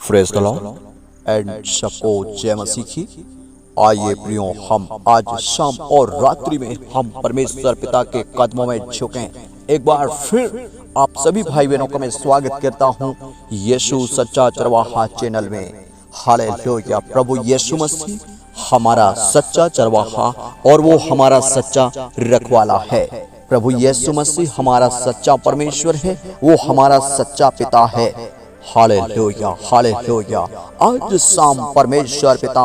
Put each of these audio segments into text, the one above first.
Praise the Lord and सबको जय मसीह की। आइए प्रियो, हम आज शाम और रात्रि में हम परमेश्वर पिता के कदमों में झुकें। एक बार फिर आप सभी भाई बहनों का मैं स्वागत करता हूं यीशु सच्चा चरवाहा चैनल में। हालेलुया। प्रभु यीशु मसीह हमारा सच्चा चरवाहा और वो हमारा सच्चा रखवाला है। प्रभु यीशु मसीह हमारा सच्चा परमेश्वर है, वो हमारा सच्चा पिता है। Hallelujah, hallelujah. आज शाम परमेश्वर पिता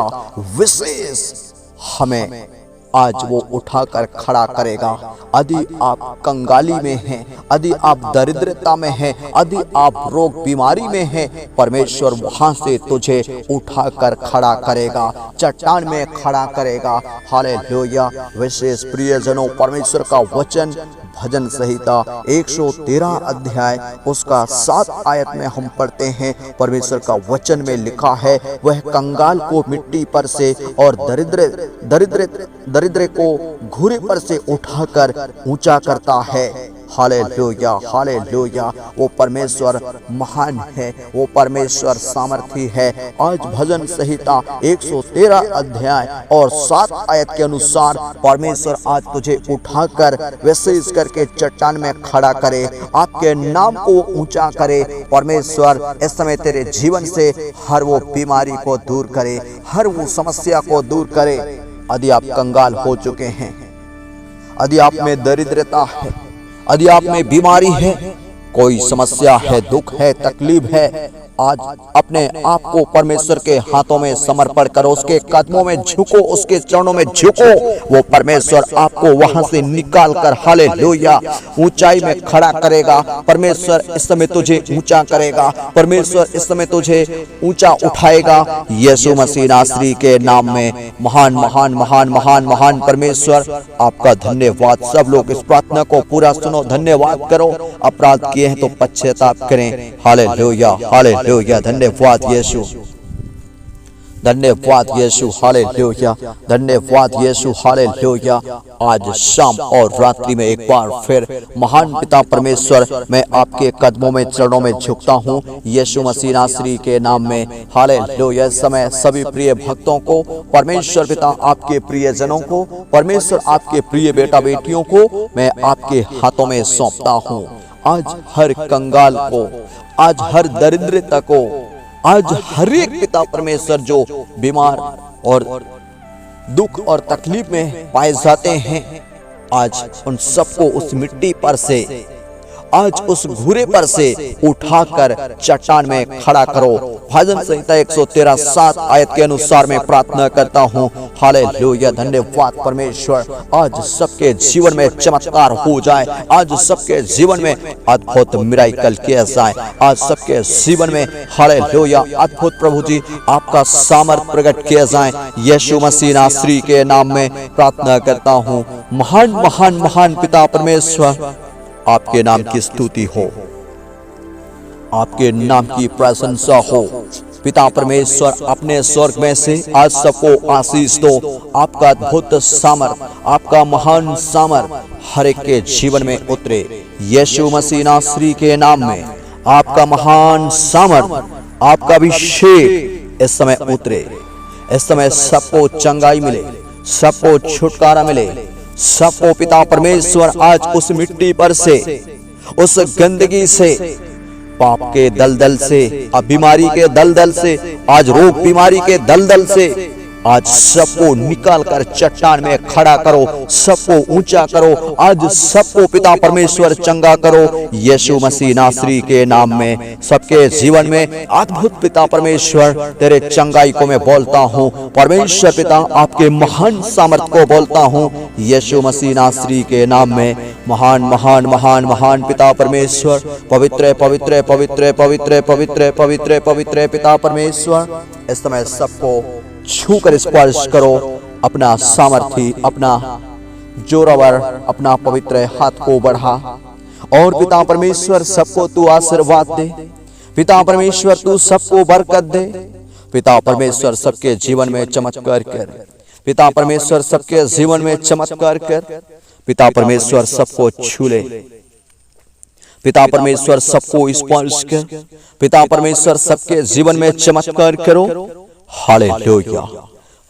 विशेष हमें आज वो उठाकर खड़ा करेगा। यदि आप कंगाली में हैं, यदि आप दरिद्रता में हैं, यदि आप रोग बीमारी में हैं, परमेश्वर वहां से तुझे उठाकर खड़ा करेगा, चट्टान में खड़ा करेगा। हालेलुया। विशेष प्रियजनों, परमेश्वर का वचन भजन संहिता 113 अध्याय उसका 7 आयत में हम पढ़ते हैं। परमेश्वर का वचन में लिखा है, वह कंगाल को मिट्टी पर से और दरिद्र को घुरे पर से उठाकर ऊंचा करता है। Hallelujah, hallelujah. वो परमेश्वर महान है, वो परमेश्वर सामर्थी है। आज भजन संहिता 113 अध्याय और 7 आयत के अनुसार परमेश्वर आज तुझे उठाकर विशेष करके चट्टान में खड़ा करे, आपके नाम को ऊंचा करे। परमेश्वर इस समय तेरे जीवन से हर वो बीमारी को दूर करे, हर वो समस्या को दूर करे। यदि आप कंगाल हो चुके हैं, यदि आप में दरिद्रता है, यदि आप में बीमारी है, कोई समस्या है, दुख है, तकलीफ है, आज अपने आप को परमेश्वर के हाथों में समर्पण करो, उसके कदमों में झुको, उसके चरणों में झुको। वो परमेश्वर आपको वहां से निकाल कर हालेलुया ऊंचाई में खड़ा करेगा। परमेश्वर इस समय तुझे ऊंचा करेगा, परमेश्वर इस समय तुझे ऊंचा उठाएगा। यीशु मसीह नासरी के नाम में महान महान महान महान महान परमेश्वर आपका धन्यवाद। सब लोग इस प्रार्थना को पूरा सुनो, धन्यवाद करो। अपराध किए हैं तो पश्चाताप करें। Hallelujah, hallelujah. धन्यवाद यीशु, धन्यवाद यीशु। हालेलुया, धन्यवाद यीशु। हालेलुया। आज शाम और रात्रि में एक बार फिर महान पिता परमेश्वर, मैं आपके कदमों में चरणों में झुकता हूँ यीशु मसीह नासरी के नाम में। हालेलुया। इस समय सभी प्रिय भक्तों को परमेश्वर पिता, आपके प्रिय जनों को परमेश्वर, आपके प्रिय बेटा बेटियों को मैं आपके हाथों में सौंपता हूँ। आज हर कंगाल को, आज हर दरिद्रता को, आज हर एक पिता परमेश्वर जो बीमार और दुख और तकलीफ में पाए जाते हैं, आज उन सबको उस मिट्टी पर से, आज उस घुरे पर से उठाकर चट्टान में खड़ा करो। भजन संहिता 113 7 आयत के अनुसार मैं प्रार्थना करता हूँ। हालेलुया। धन्यवाद परमेश्वर। आज सबके जीवन में चमत्कार हो जाए, आज सबके जीवन में अद्भुत मिराकल किया जाए, आज सबके जीवन में हालेलुया अद्भुत प्रभु जी आपका सामर्थ प्रकट किया जाए। यीशु मसीह नासरी के नाम में प्रार्थना करता हूँ। महान महान महान पिता परमेश्वर, आपके नाम की स्तुति हो, आपके नाम की प्रशंसा हो। पिता परमेश्वर, अपने स्वर्ग में से आज सबको आशीष दो। आपका अद्भुत सामर्थ, आपका महान सामर्थ हर एक के जीवन में उतरे। यीशु मसीह नासरी के नाम में आपका महान सामर्थ, आपका अभिषेक इस समय उतरे। इस समय सबको चंगाई मिले, सबको छुटकारा मिले, सबको पिता परमेश्वर आज उस मिट्टी पर से, उस गंदगी से, पाप के दलदल से, अब बीमारी के दलदल से, आज रोग बीमारी के दलदल से, आज सबको निकाल कर चट्टान में खड़ा करो, सबको ऊंचा करो। आज सबको पिता परमेश्वर चंगा करो यीशु मसीह नासरी के नाम में। सबके जीवन में अद्भुत पिता परमेश्वर तेरे चंगाई को मैं बोलता हूँ। परमेश्वर पिता, आपके महान सामर्थ को बोलता हूँ यीशु मसीह नासरी के नाम में। महान महान महान महान पिता परमेश्वर, पवित्र पवित्र पवित्र पवित्र पवित्र पवित्र पवित्र पिता परमेश्वर, इस समय सबको छूकर स्पर्श करो। अपना सामर्थी, अपना जोरावर, अपना पवित्र हाथ को बढ़ा और पिता परमेश्वर सबको तू आशीर्वाद दे। पिता परमेश्वर तू सबको बरकत दे। पिता परमेश्वर सबके जीवन में चमत्कार कर। पिता परमेश्वर सबके जीवन में चमत्कार कर। पिता परमेश्वर सबको छू ले। पिता परमेश्वर सबको स्पर्श कर, पिता परमेश्वर सबके जीवन में चमत्कार करो। हालेलुया,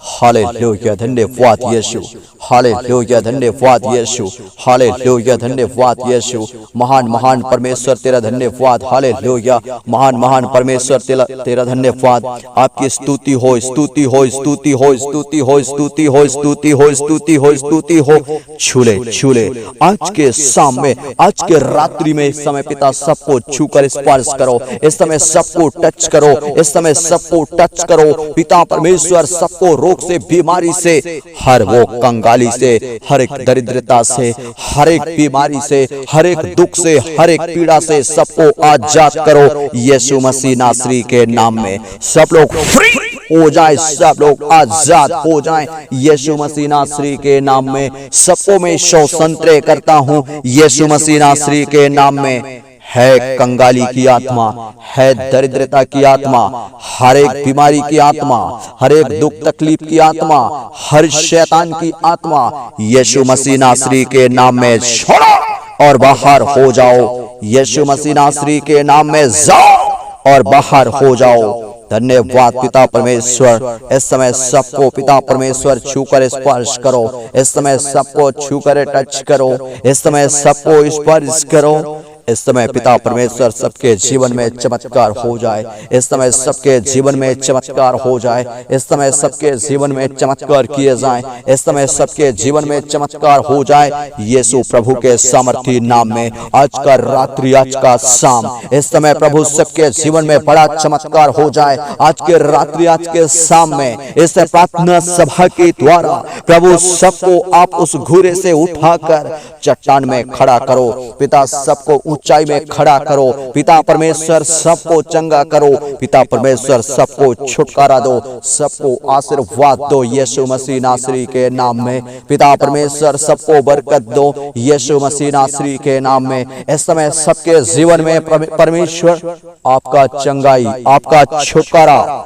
हालेलुया, धन्यवाद यीशु, हालेलुया, धन्यवाद यीशु, हालेलुया, धन्यवाद यीशु। महान महान परमेश्वर तेरा धन्यवाद, हालेलुया, महान महान परमेश्वर तेरा धन्यवाद। आपकी स्तुति हो, स्तुति हो, स्तुति हो, स्तुति हो, स्तुति हो, स्तुति हो, स्तुति हो, स्तुति हो। छूले छूले आज के शाम में, आज के रात्रि में, इस समय पिता सबको छूकर स्पर्श करो, इस समय सबको टच करो, इस समय सबको टच करो। पिता परमेश्वर सबको रोग से, बीमारी से, हर वो कंगाली से, हर एक दरिद्रता से, हर एक बीमारी से, हर एक दुख से, हर एक पीड़ा से सबको आजाद करो यीशु मसीह नासरी के नाम में। सब लोग फ्री हो जाए, सब लोग आजाद हो जाएं यीशु मसीह नासरी के नाम में। सबको मैं स्वतंत्र करता हूं यीशु मसीह नासरी के नाम में। है कंगाली की आत्मा, है दरिद्रता की आत्मा, हर एक बीमारी की आत्मा, हर एक दुख तकलीफ की आत्मा, हर शैतान की आत्मा यीशु मसीह नासरी के नाम में छोड़ो और बाहर हो जाओ। यीशु मसीह नासरी के नाम में जाओ और बाहर हो जाओ। धन्यवाद पिता परमेश्वर। इस समय सबको पिता परमेश्वर छूकर स्पर्श करो, इस समय सबको छूकर टच करो, इस समय सबको स्पर्श करो। इस समय पिता परमेश्वर सबके जीवन में चमत्कार हो जाए, इस समय सबके जीवन में चमत्कार हो जाए, इस समय सबके जीवन में चमत्कार किए जाएं, इस समय सबके जीवन में चमत्कार हो जाए यीशु प्रभु के सामर्थी नाम में। आज का रात्रि, आज का शाम, इस समय प्रभु सबके जीवन में बड़ा चमत्कार हो जाए। आज के रात्रि, आज के शाम में इस प्रार्थना सभा के द्वारा प्रभु सबको आप उस घूरे से उठाकर चट्टान में खड़ा करो। पिता सबको ऊंचाई में खड़ा करो। पिता परमेश्वर सबको चंगा करो। पिता परमेश्वर सबको छुटकारा दो, सबको आशीर्वाद दो यीशु मसीह नासरी के नाम में। पिता परमेश्वर सबको बरकत दो यीशु मसीह नासरी के नाम में। इस समय सबके जीवन में परमेश्वर आपका चंगाई, आपका छुटकारा,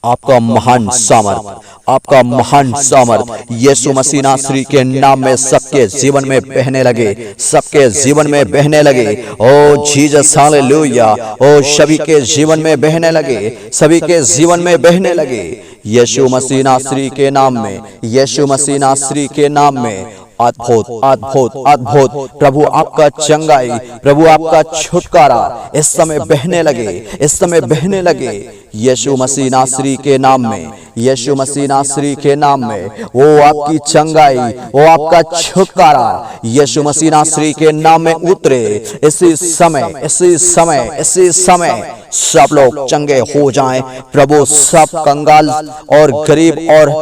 आपका महान सामर्थ, आपका महान सामर्थ यीशु मसीह नासरी के नाम में सबके जीवन में बहने लगे, सबके जीवन में बहने लगे। ओ जीसस हालेलुया। ओ सभी के जीवन में बहने लगे, सभी के जीवन में बहने लगे यीशु मसीह नासरी के नाम में, यीशु मसीह नासरी के नाम में। अद्भुत अद्भुत अद्भुत प्रभु आपका चंगाई, प्रभु आपका छुटकारा इस समय बहने लगे, इस समय बहने लगे यीशु मसीह नासरी के नाम में, यीशु मसीह नासरी के नाम में। वो आपकी चंगाई, वो आपका छुटकारा यीशु मसीह नासरी के नाम में उतरे इसी समय, इसी समय, इसी समय सब लोग चंगे हो जाएं। प्रभु सब कंगाल और गरीब और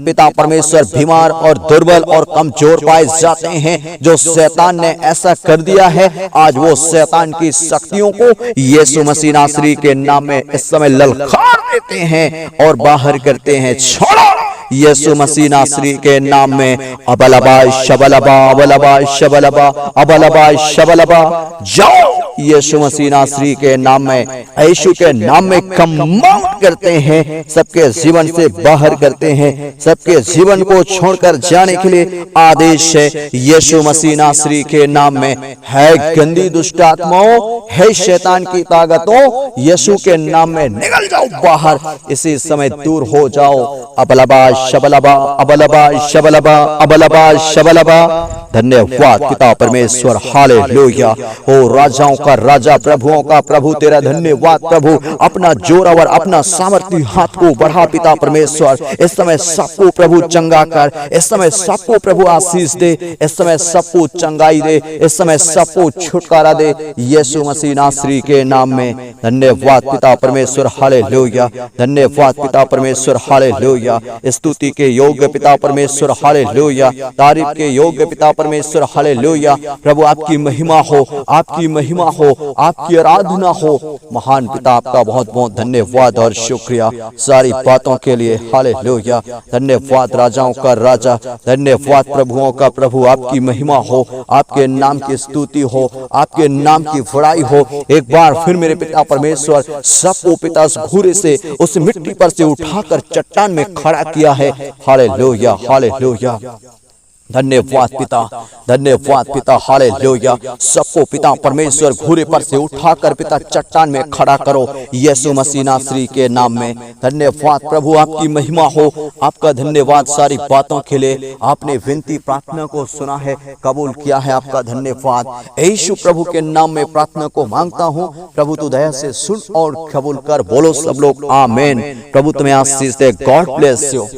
पिता परमेश्वर बीमार और दुर्बल और कमजोर पाए जाते हैं, जो शैतान ने ऐसा कर दिया है, आज वो शैतान की शक्तियों को यीशु मसीह नासरी के नाम में इस समय ललकार देते हैं और बाहर करते हैं। छोड़ो यीशु मसीह नासरी के नाम में। अबलबा शबलबा, अबलबा शबलबा, अबलबा शबलबा। जाओ यीशु मसीह नासरी के नाम में, यीशु के नाम में कमांड करते हैं, सबके जीवन से बाहर करते हैं, सबके जीवन को छोड़कर जाने के लिए आदेश है यीशु मसीह नासरी के नाम में। है गंदी दुष्ट आत्माओं, है शैतान की ताकतों, यीशु के नाम में निकल जाओ बाहर, इसी समय दूर हो जाओ। अबलबा शबलबा, अबलबा शबलबा, अबलबा शबलबा। धन्यवाद पिता परमेश्वर, हालेलुया। ओ राजाओं का राजा, प्रभुओं का प्रभु, तेरा धन्यवाद प्रभु। अपना जोरावर, अपना सामर्थ्य हाथ को बढ़ा पिता परमेश्वर। इस समय सबको प्रभु चंगा कर, इस समय सबको प्रभु आशीष दे, इस समय सबको चंगाई दे, इस समय सबको छुटकारा दे यीशु मसीह नासरी के नाम में। धन्यवाद पिता परमेश्वर, हालेलुया। धन्यवाद पिता परमेश्वर, हालेलुया। स्तुति के योग्य पिता परमेश्वर, हालेलुया। तारीफ के योग्य पिता परमेश्वर, हालेलुया। प्रभु आपकी महिमा हो, आपकी महिमा हो, आपकी आराधना हो। महान पिता आपका बहुत बहुत धन्यवाद और शुक्रिया सारी बातों के लिए, हालेलुया। धन्यवाद राजाओं का राजा, धन्यवाद प्रभुओं का प्रभु। आपकी महिमा हो, आपके नाम की स्तुति हो, आपके नाम की बड़ाई हो। एक बार फिर मेरे पिता परमेश्वर सबको पिता उस घूरे से, उस मिट्टी पर से उठाकर चट्टान में खड़ा किया है। Hallelujah, hallelujah. धन्यवाद पिता, धन्यवाद पिता, हालेलुया। सबको पिता परमेश्वर घूरे पर से उठाकर पिता चट्टान में खड़ा करो यीशु मसीह नासरी के नाम में। धन्यवाद प्रभु, आपकी महिमा हो, आपका धन्यवाद सारी बातों के लिए। आपने विनती प्रार्थना को सुना है, कबूल किया है, आपका धन्यवाद। यीशु प्रभु के नाम में प्रार्थना को मांगता हूँ, प्रभु तू दया से सुन और कबूल कर। बोलो सब लोग आमीन। प्रभु तुम्हें आशीष दे। God bless you.